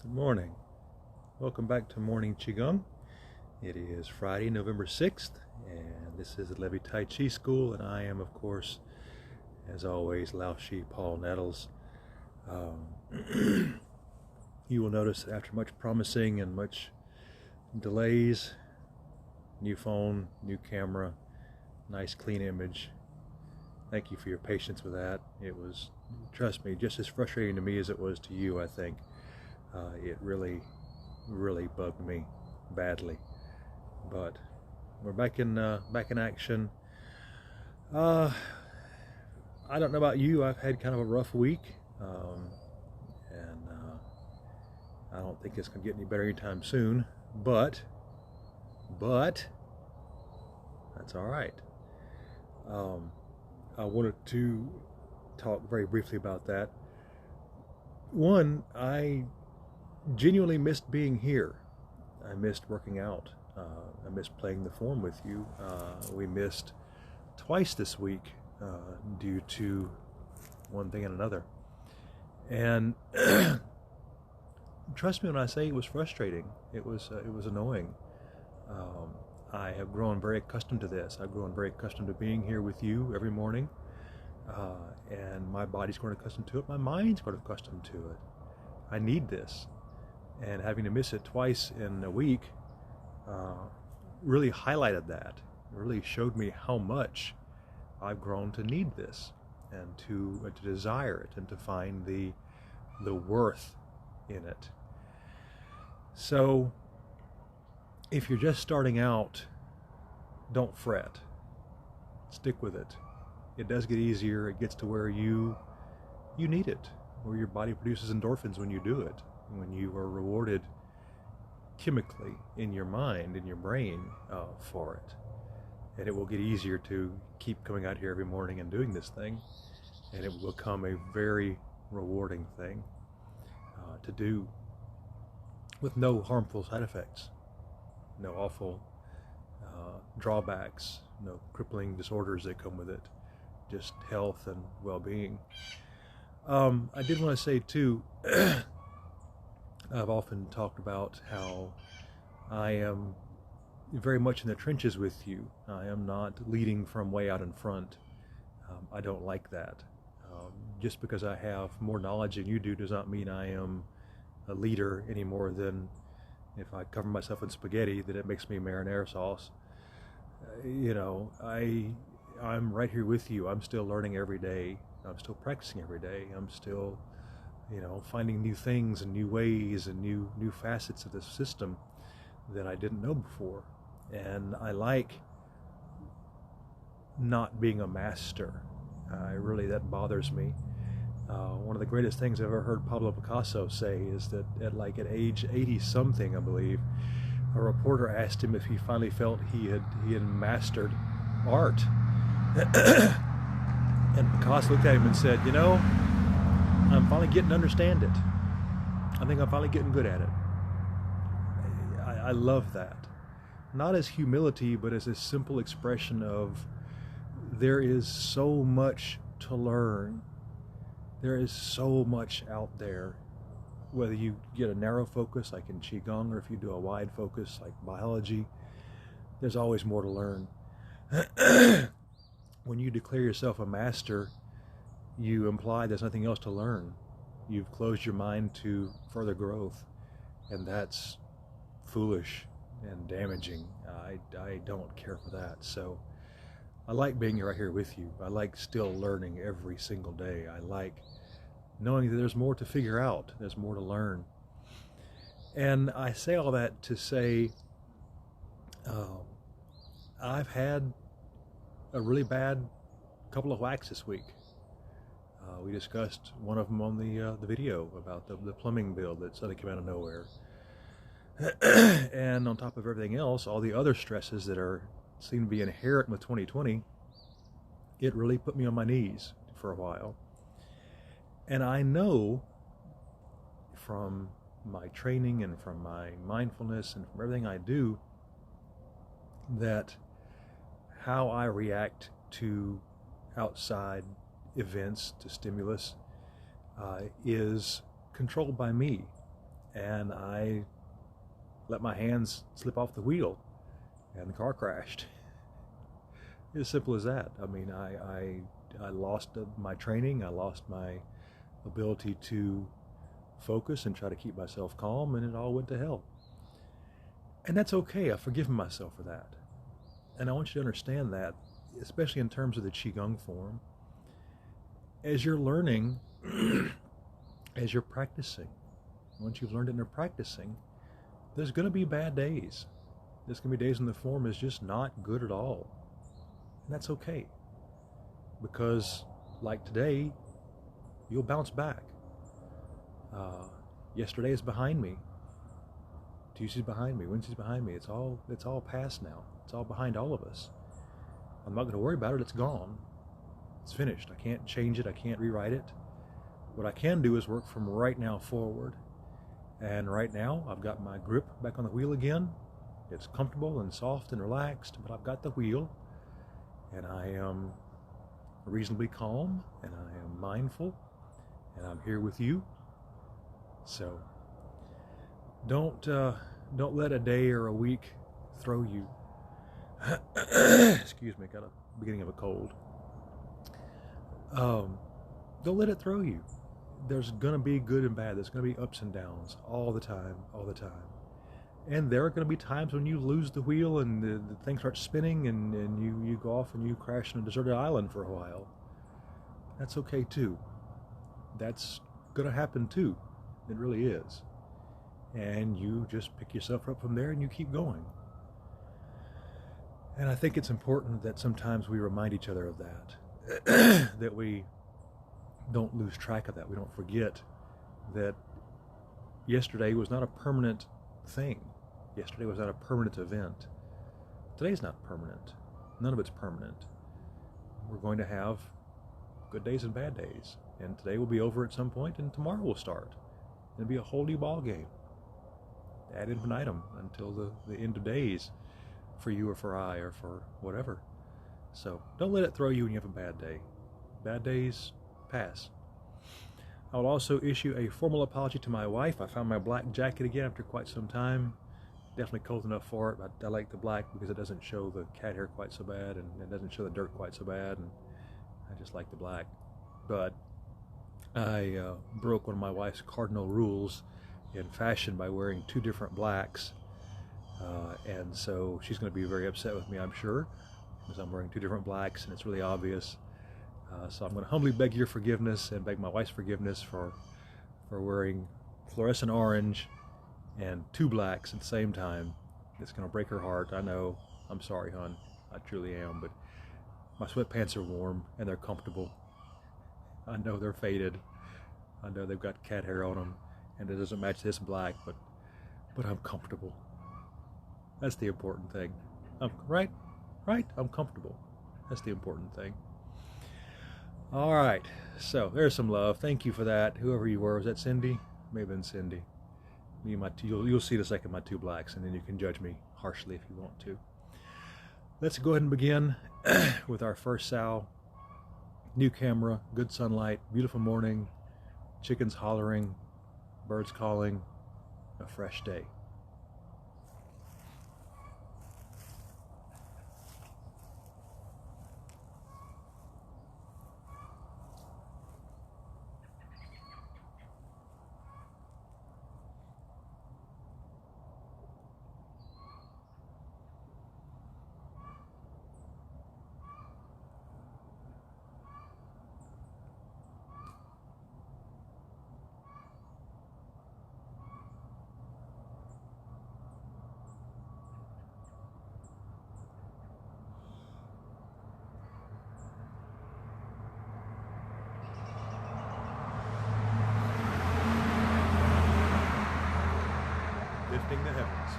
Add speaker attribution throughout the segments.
Speaker 1: Good morning. Welcome back to Morning Qi Gong. It is Friday, November 6th, and this is the Levy Tai Chi School, and I am, of course, as always, Lao Shi Paul Nettles. You will notice that after much promising and much delays, new phone, new camera, nice clean image. Thank you for your patience with that. It was, trust me, just as frustrating to me as it was to you, I think. It really bugged me badly, but we're back in action. I don't know about you. I've had kind of a rough week, and I don't think it's going to get any better anytime soon. But that's all right. I wanted to talk very briefly about that. One, I genuinely missed being here. I missed working out. I missed playing the form with you. We missed twice this week due to one thing and another. And trust me when I say it was frustrating. It was annoying. I have grown very accustomed to this. I've grown very accustomed to being here with you every morning. And my body's grown accustomed to it. My mind's grown accustomed to it. I need this. And having to miss it twice in a week really highlighted that. It really showed me how much I've grown to need this and to desire it and to find the worth in it. So if you're just starting out, don't fret. Stick with it. It does get easier. It gets to where you need it, where your body produces endorphins when you do it, when you are rewarded chemically in your mind, in your brain for it. And it will get easier to keep coming out here every morning and doing this thing, and it will become a very rewarding thing to do with no harmful side effects, no awful drawbacks, no crippling disorders that come with it, just health and well-being. I did want to say too, I've often talked about how I am very much in the trenches with you. I am not leading from way out in front. I don't like that. Just because I have more knowledge than you do does not mean I am a leader any more than if I cover myself in spaghetti that it makes me marinara sauce. I'm right here with you. I'm still learning every day. I'm still practicing every day. I'm still finding new things and new ways and new facets of this system that I didn't know before. And I like not being a master. That bothers me. One of the greatest things I've ever heard Pablo Picasso say is that at age 80 something, I believe, a reporter asked him if he finally felt he had mastered art. And Picasso looked at him and said, I'm finally getting to understand it. I think I'm finally getting good at it. I love that. Not as humility, but as a simple expression of there is so much to learn. There is so much out there. Whether you get a narrow focus like in Qi Gong or if you do a wide focus like biology, there's always more to learn. When you declare yourself a master, you imply there's nothing else to learn. You've closed your mind to further growth, and that's foolish and damaging. I don't care for that. So I like being right here with you. I like still learning every single day. I like knowing that there's more to figure out. There's more to learn. And I say all that to say I've had a really bad couple of whacks this week. We discussed one of them on the video about the plumbing bill that suddenly came out of nowhere. And on top of everything else, all the other stresses that seem to be inherent with 2020, it really put me on my knees for a while. And I know from my training and from my mindfulness and from everything I do that how I react to outside events, to stimulus, is controlled by me. and I let my hands slip off the wheel, and the car crashed. As simple as that. I mean, I lost my training. I lost my ability to focus and try to keep myself calm, and it all went to hell. And that's okay. I've forgiven myself for that. And I want you to understand that, especially in terms of the Qi Gong form, as you're learning, as you're practicing, once you've learned it and are practicing, there's going to be bad days. There's going to be days when the form is just not good at all. And that's okay. Because, like today, you'll bounce back. Yesterday is behind me. Tuesday's behind me. Wednesday's behind me. It's all past now. It's all behind all of us. I'm not going to worry about it. It's gone. It's finished. I can't change it. I can't rewrite it. What I can do is work from right now forward. And right now, I've got my grip back on the wheel again. It's comfortable and soft and relaxed, but I've got the wheel. And I am reasonably calm, and I am mindful, and I'm here with you. So don't let a day or a week throw you. Excuse me, got a beginning of a cold. Don't let it throw you. There's going to be good and bad. There's going to be ups and downs all the time. And there are going to be times when you lose the wheel and the thing starts spinning and you go off and you crash on a deserted island for a while. That's okay too. That's going to happen too. It really is. And you just pick yourself up from there and you keep going. And I think it's important that sometimes we remind each other of that. That we don't lose track of that. We don't forget that yesterday was not a permanent thing. Yesterday was not a permanent event. Today's not permanent. None of it's permanent. We're going to have good days and bad days. And today will be over at some point, and tomorrow will start. It'll be a whole new ball game. Ad infinitum until the end of days for you or for I or for whatever. So don't let it throw you when you have a bad day. Bad days pass. I will also issue a formal apology to my wife. I found my black jacket again after quite some time. Definitely cold enough for it. I like the black because it doesn't show the cat hair quite so bad, and it doesn't show the dirt quite so bad, and I just like the black. But I broke one of my wife's cardinal rules in fashion by wearing two different blacks, and so she's going to be very upset with me, I'm sure, because I'm wearing two different blacks and it's really obvious. So I'm going to humbly beg your forgiveness and beg my wife's forgiveness for wearing fluorescent orange and two blacks at the same time. It's going to break her heart. I know. I'm sorry, hon. I truly am. But my sweatpants are warm and they're comfortable. I know they're faded. I know they've got cat hair on them, and it doesn't match this black, but I'm comfortable. That's the important thing. Right? I'm comfortable. That's the important thing. All right, so there's some love. Thank you for that. Whoever you were, was that Cindy? May have been Cindy. You'll see in a second my two blacks, and then you can judge me harshly if you want to. Let's go ahead and begin with our first sow. New camera, good sunlight, beautiful morning, chickens hollering, birds calling, a fresh day. Lifting the heavens.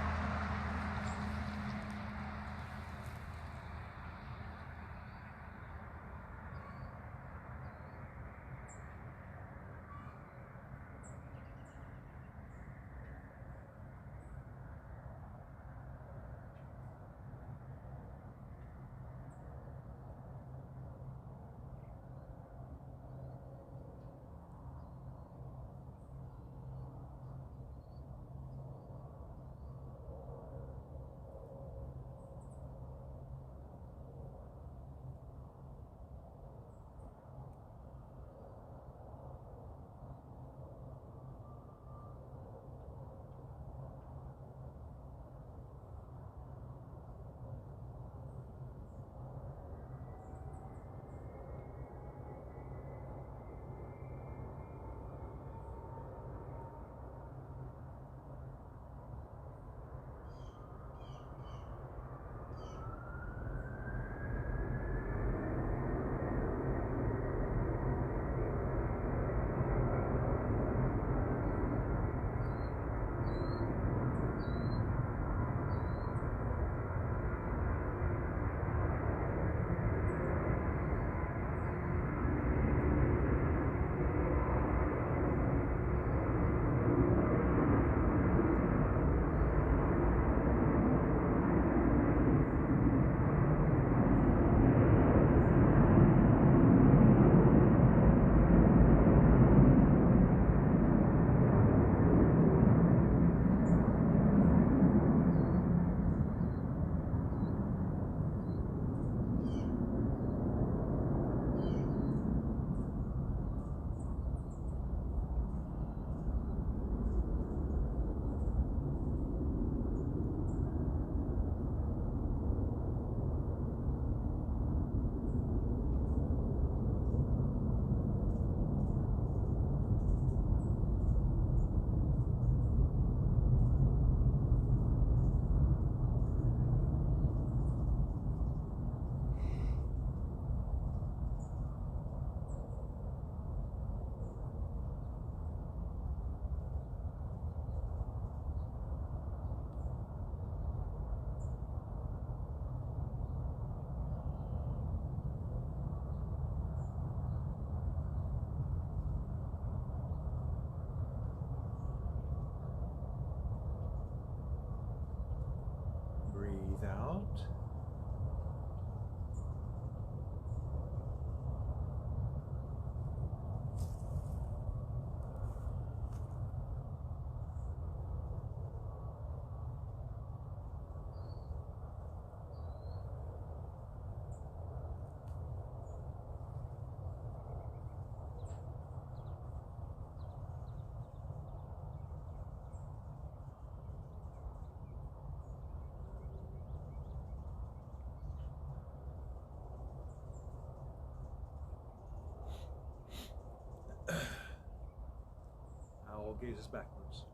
Speaker 1: Breathe out. Owl gazes backwards.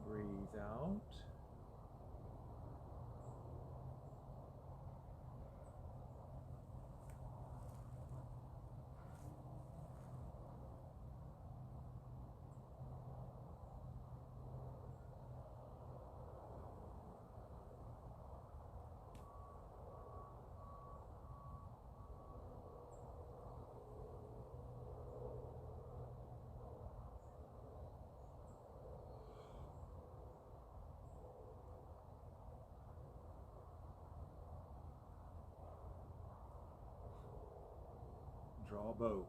Speaker 1: Breathe out. Draw a bow.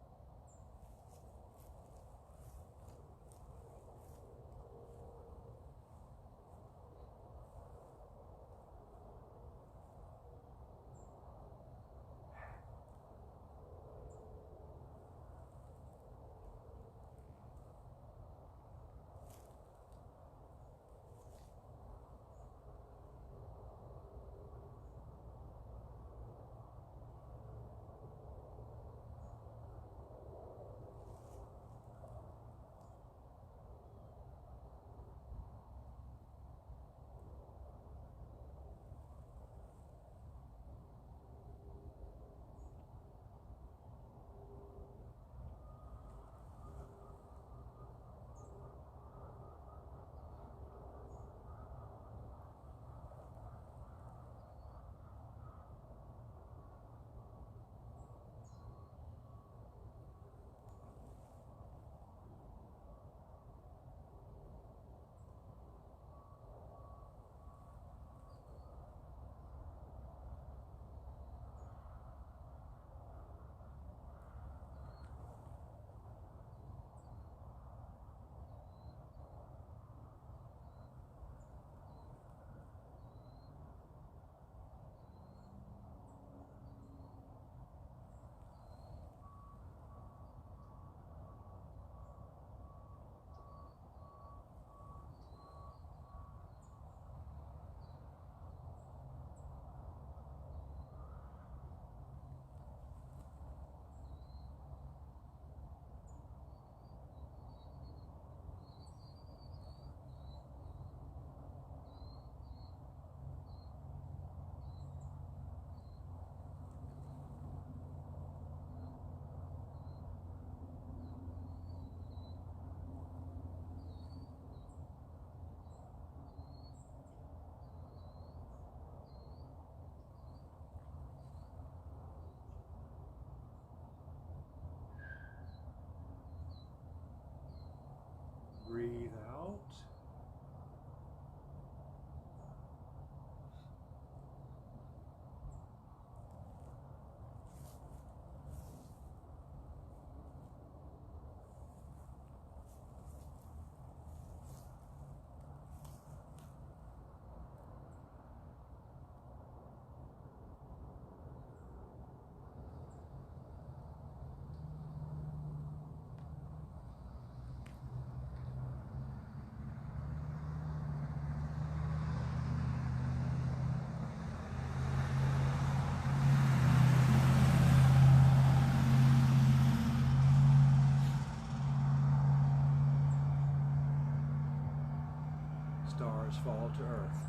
Speaker 1: stars fall to earth.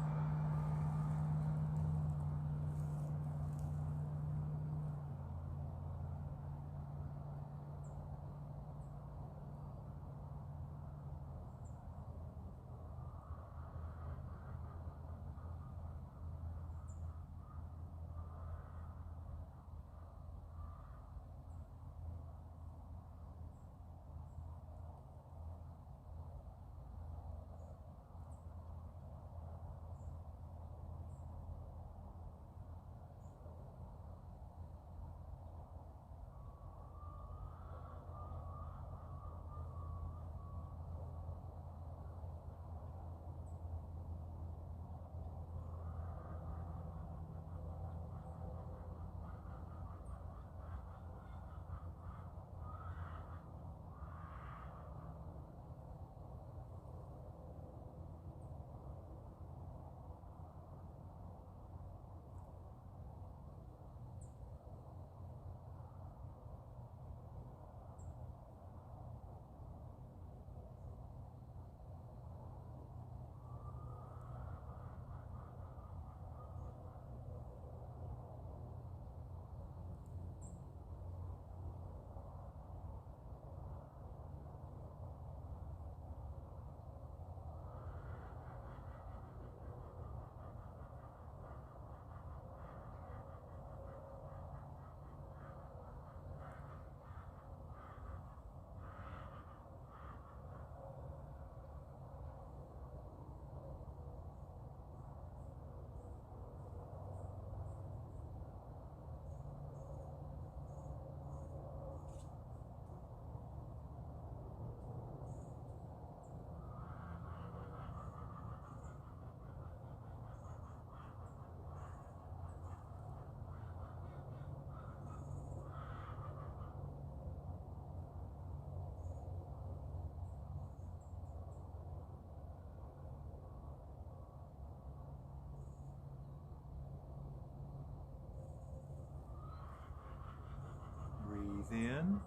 Speaker 1: Breathe in.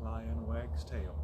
Speaker 1: Lion wags tail.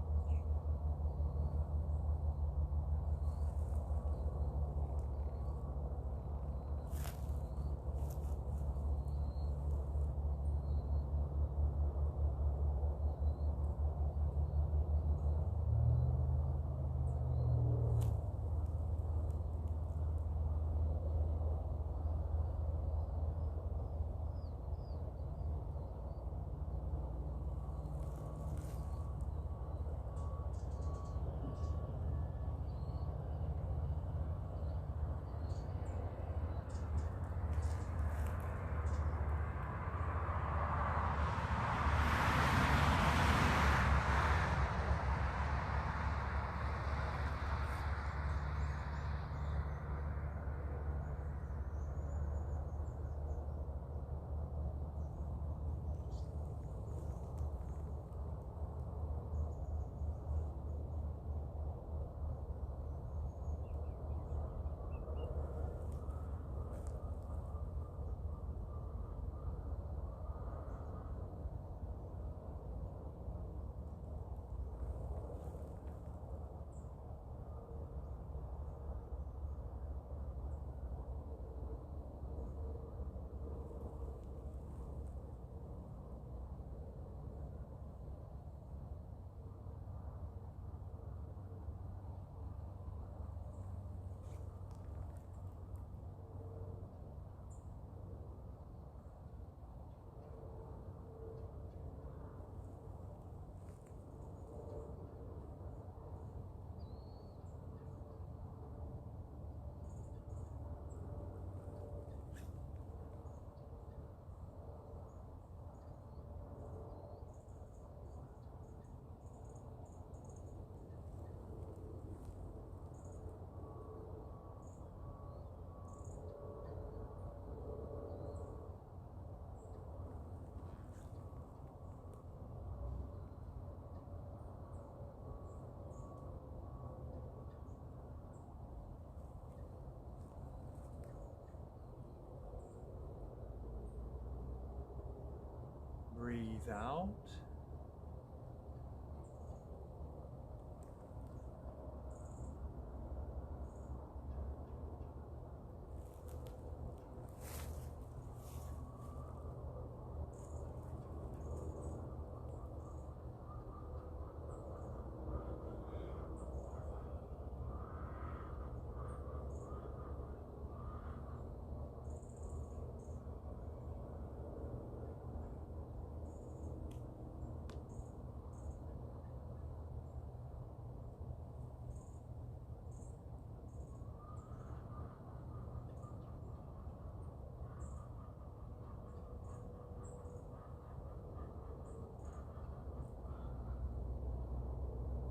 Speaker 2: Breathe out.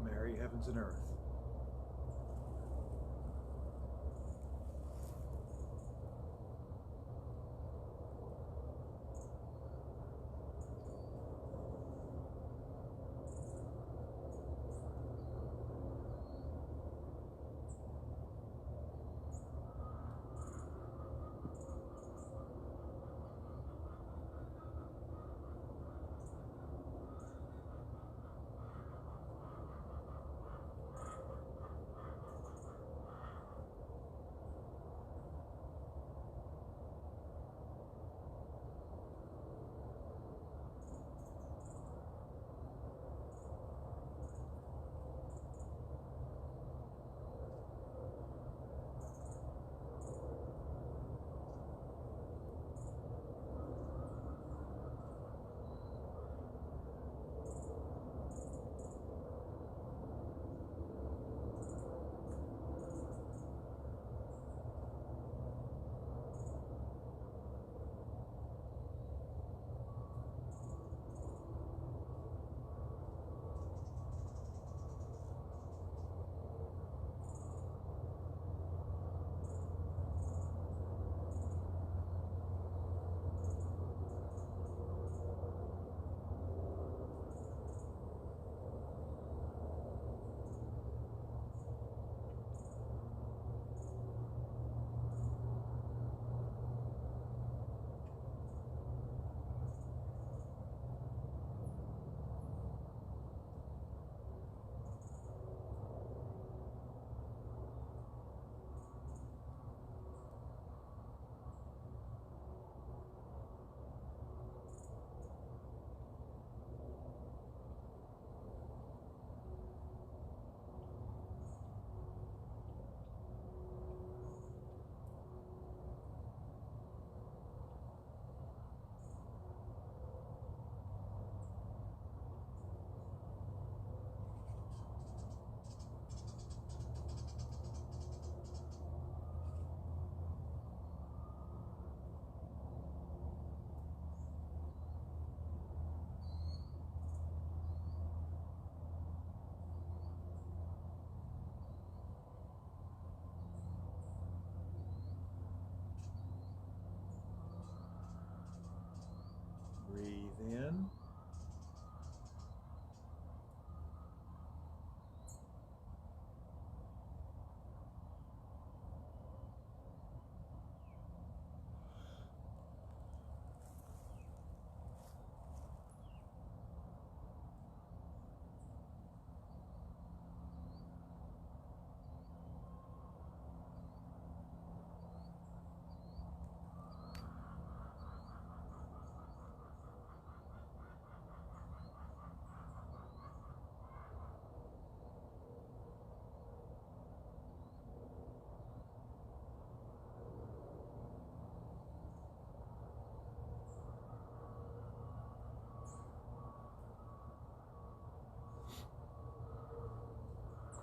Speaker 1: Mary, heavens and earth. Breathe in.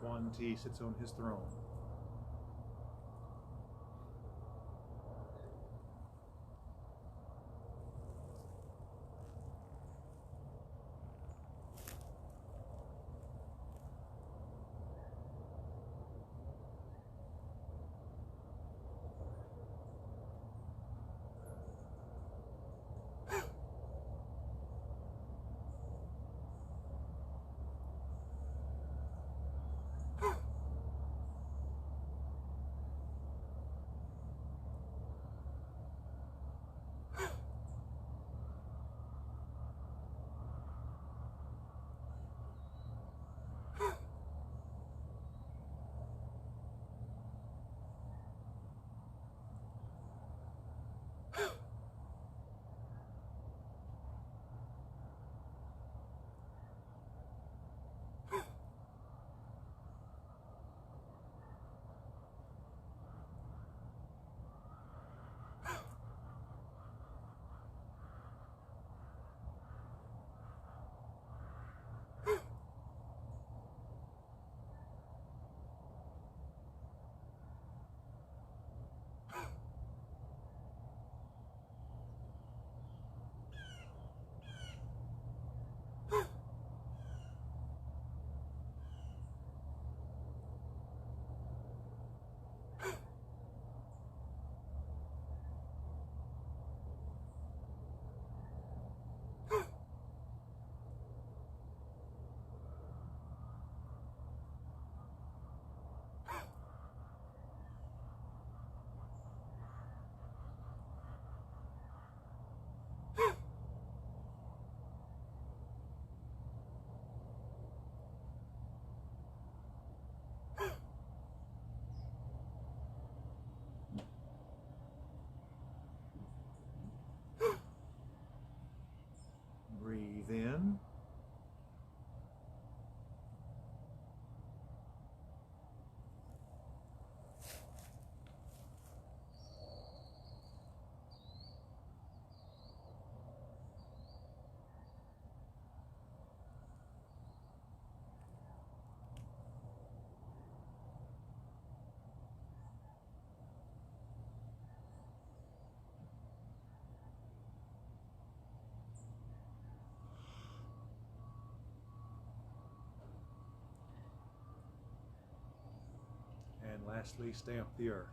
Speaker 1: Quan Ti sits on his throne. breathe in. And lastly, stamp the earth.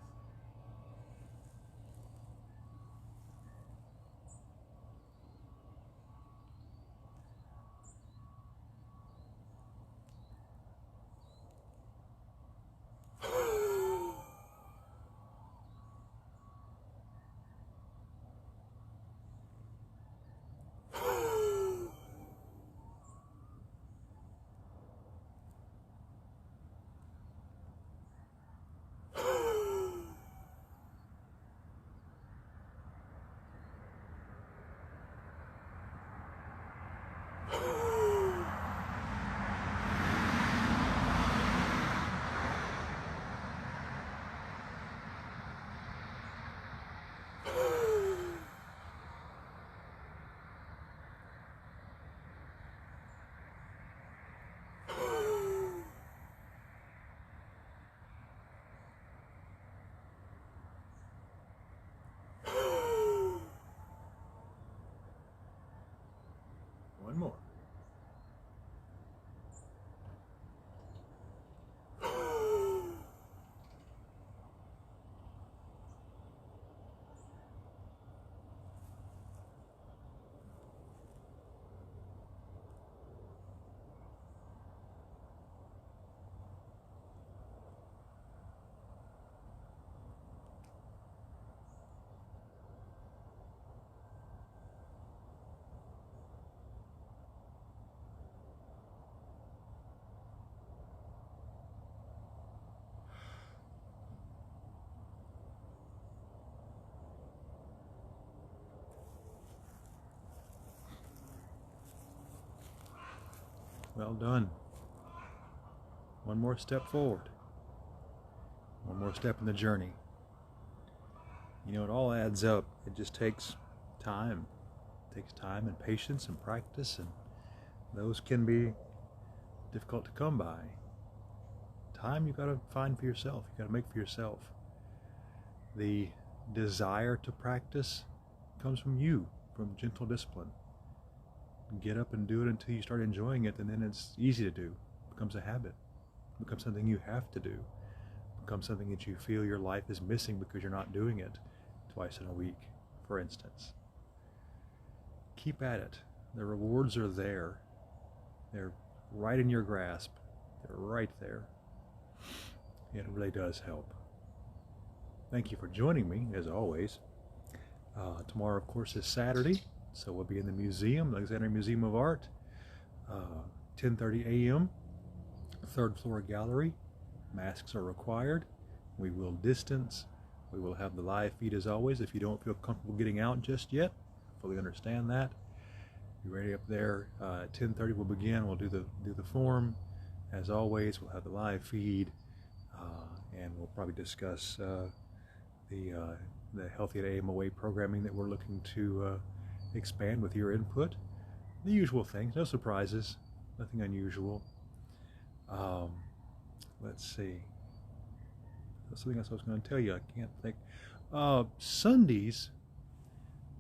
Speaker 1: One more. Well done. One more step forward. One more step in the journey. You know, it all adds up. It just takes time. It takes time and patience and practice, and those can be difficult to come by. Time you got to find for yourself. You got to make for yourself. The desire to practice comes from you, from gentle discipline. Get up and do it until you start enjoying it, and then it's easy to do. It becomes a habit. It becomes something you have to do. It becomes something that you feel your life is missing because you're not doing it twice in a week, for instance. Keep at it. The rewards are there. They're right in your grasp. They're right there. It really does help. Thank you for joining me, as always. Tomorrow, of course, is Saturday. So we'll be in the museum, Alexandria Museum of Art, 10:30 a.m., third floor gallery. Masks are required. We will distance. We will have the live feed as always. If you don't feel comfortable getting out just yet, fully understand that. Be ready up there. At 10:30 we'll begin. We'll do the form. As always, we'll have the live feed, and we'll probably discuss the Healthy at AMOA programming that we're looking to expand with your input. The usual things, no surprises, nothing unusual. Let's see. That's something else I was going to tell you. I can't think. Sundays,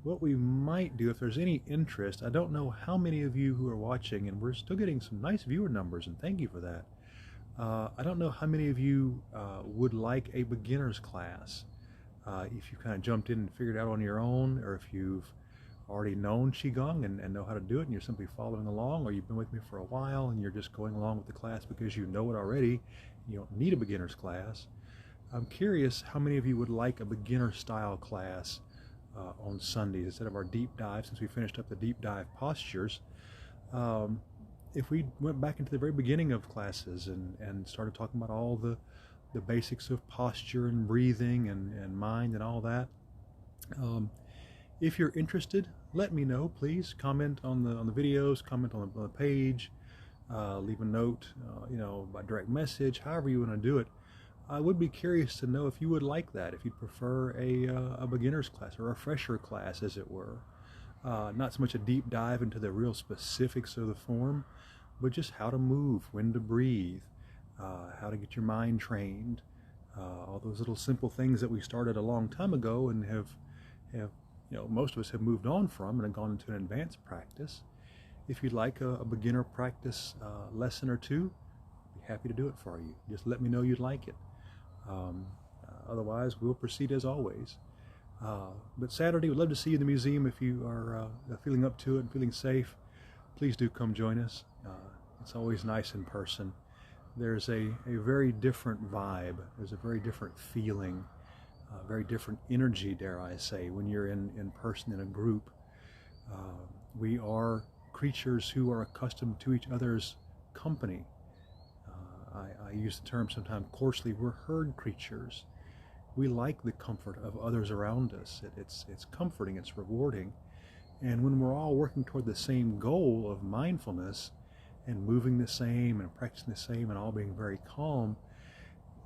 Speaker 1: what we might do, if there's any interest, I don't know how many of you who are watching, and we're still getting some nice viewer numbers, and thank you for that. I don't know how many of you would like a beginner's class. If you kind of jumped in and figured it out on your own, or if you've already known Qi Gong and know how to do it, and you're simply following along, or you've been with me for a while and you're just going along with the class because you know it already, you don't need a beginner's class. I'm curious how many of you would like a beginner style class on Sundays instead of our deep dive, since we finished up the deep dive postures. If we went back into the very beginning of classes and started talking about all the basics of posture and breathing and mind and all that, If you're interested, let me know, please. Comment on the videos, comment on the page, leave a note, by direct message, however you want to do it. I would be curious to know if you would like that, if you'd prefer a beginner's class or a refresher class, as it were. Not so much a deep dive into the real specifics of the form, but just how to move, when to breathe, how to get your mind trained, all those little simple things that we started a long time ago and have most of us have moved on from and have gone into an advanced practice. If you'd like a beginner practice lesson or two, I'd be happy to do it for you. Just let me know you'd like it. Otherwise, we'll proceed as always. But Saturday, we'd love to see you in the museum. If you are feeling up to it and feeling safe, please do come join us. It's always nice in person. There's a very different vibe. There's a very different feeling, very different energy, dare I say, when you're in person in a group. We are creatures who are accustomed to each other's company. I use the term sometimes coarsely, we're herd creatures. We like the comfort of others around us. It's comforting, it's rewarding. And when we're all working toward the same goal of mindfulness and moving the same and practicing the same and all being very calm,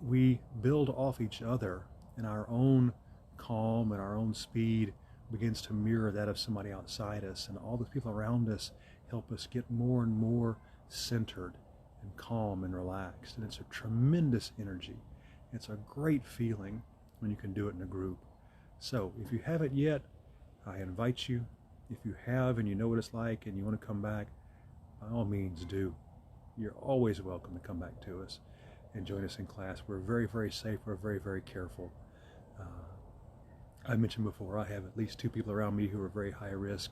Speaker 1: we build off each other, and our own calm and our own speed begins to mirror that of somebody outside us, and all the people around us help us get more and more centered and calm and relaxed. And it's a tremendous energy. It's a great feeling when you can do it in a group. So if you haven't yet, I invite you. If you have and you know what it's like and you want to come back, by all means do. You're always welcome to come back to us and join us in class. We're very, very safe. We're very, very careful. I mentioned before, I have at least 2 people around me who are very high risk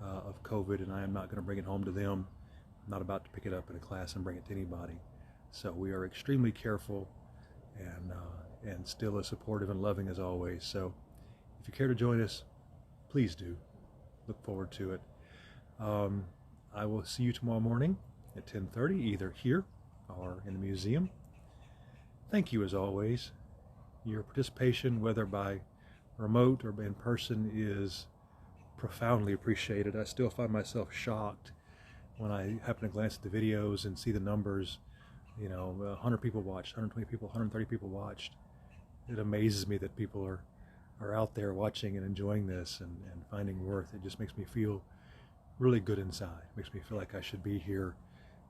Speaker 1: of COVID, and I am not going to bring it home to them. I'm not about to pick it up in a class and bring it to anybody. So we are extremely careful and still as supportive and loving as always. So if you care to join us, please do. Look forward to it. I will see you tomorrow morning at 10:30, either here or in the museum. Thank you as always. Your participation, whether by remote or in person, is profoundly appreciated. I still find myself shocked when I happen to glance at the videos and see the numbers, 100 people watched, 120 people, 130 people watched. It amazes me that people are out there watching and enjoying this and finding worth. It just makes me feel really good inside. It makes me feel like I should be here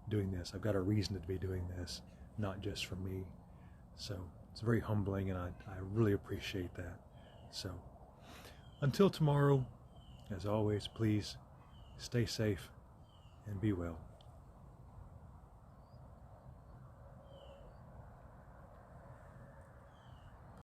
Speaker 1: doing this. I've got a reason to be doing this, not just for me. So it's very humbling, and I really appreciate that. So until tomorrow, as always, please stay safe and be well.